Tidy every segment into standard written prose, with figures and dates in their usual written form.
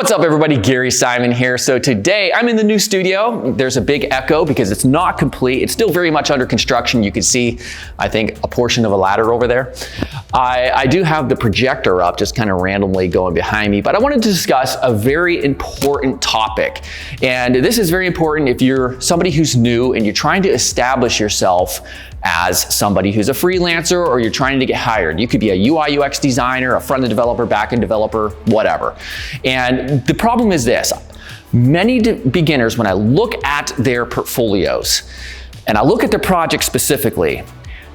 What's up everybody, Gary Simon here. So today I'm in the new studio. There's a big echo because it's not complete. It's still very much under construction. You can see, I think, a portion of a ladder over there. I do have the projector up, just kind of randomly going behind me, but I wanted to discuss a very important topic. And this is very important if you're somebody who's new and you're trying to establish yourself as somebody who's a freelancer or you're trying to get hired. You could be a UI UX designer, a front-end developer, back-end developer, whatever. And the problem is this: many beginners, when I look at their portfolios and I look at their projects specifically,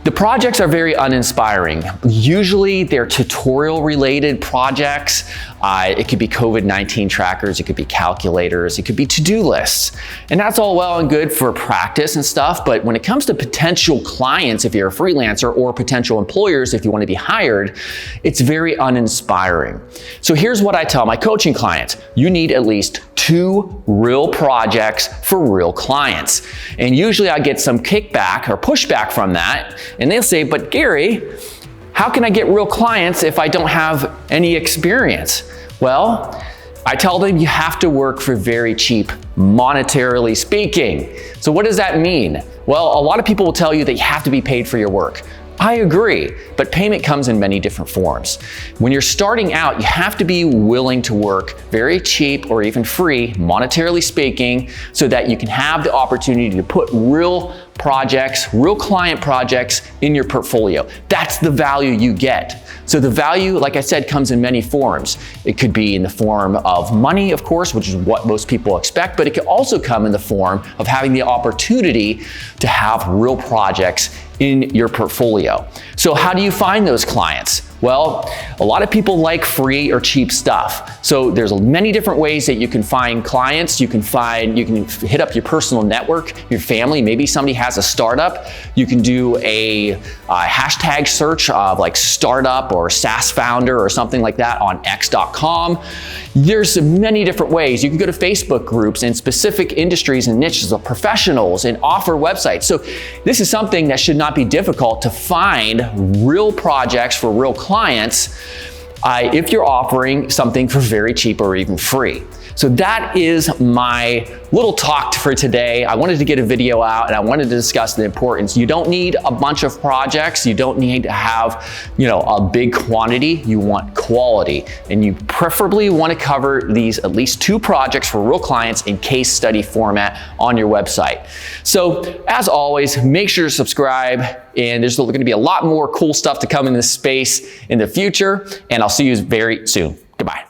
the projects are very uninspiring. Usually they're tutorial related projects. It could be COVID-19 trackers, it could be calculators, it could be to-do lists. And that's all well and good for practice and stuff, but when it comes to potential clients, if you're a freelancer, or potential employers, if you want to be hired, it's very uninspiring. So here's what I tell my coaching clients: you need at least 2 real projects for real clients. And usually I get some kickback or pushback from that, and they'll say, but Gary, how can I get real clients if I don't have any experience? Well, I tell them you have to work for very cheap, monetarily speaking. So what does that mean? Well, a lot of people will tell you that you have to be paid for your work. I agree, but payment comes in many different forms. When you're starting out, you have to be willing to work very cheap or even free, monetarily speaking, so that you can have the opportunity to put real projects, real client projects in your portfolio. That's the value you get. So the value, like I said, comes in many forms. It could be in the form of money, of course, which is what most people expect, but it could also come in the form of having the opportunity to have real projects in your portfolio. So how do you find those clients? Well, a lot of people like free or cheap stuff. So there's many different ways that you can find clients. You can hit up your personal network, your family. Maybe somebody has a startup. You can do a hashtag search of like startup or SaaS founder or something like that on x.com. There's many different ways. You can go to Facebook groups in specific industries and niches of professionals and offer websites. So this is something that should not be difficult to find real projects for real clients if you're offering something for very cheap or even free. So that is my little talk for today. I wanted to get a video out and I wanted to discuss the importance. You don't need a bunch of projects. You don't need to have, a big quantity. You want quality, and you preferably want to cover these at least 2 projects for real clients in case study format on your website. So as always, make sure to subscribe, and there's going to be a lot more cool stuff to come in this space in the future, and I'll see you very soon. Goodbye.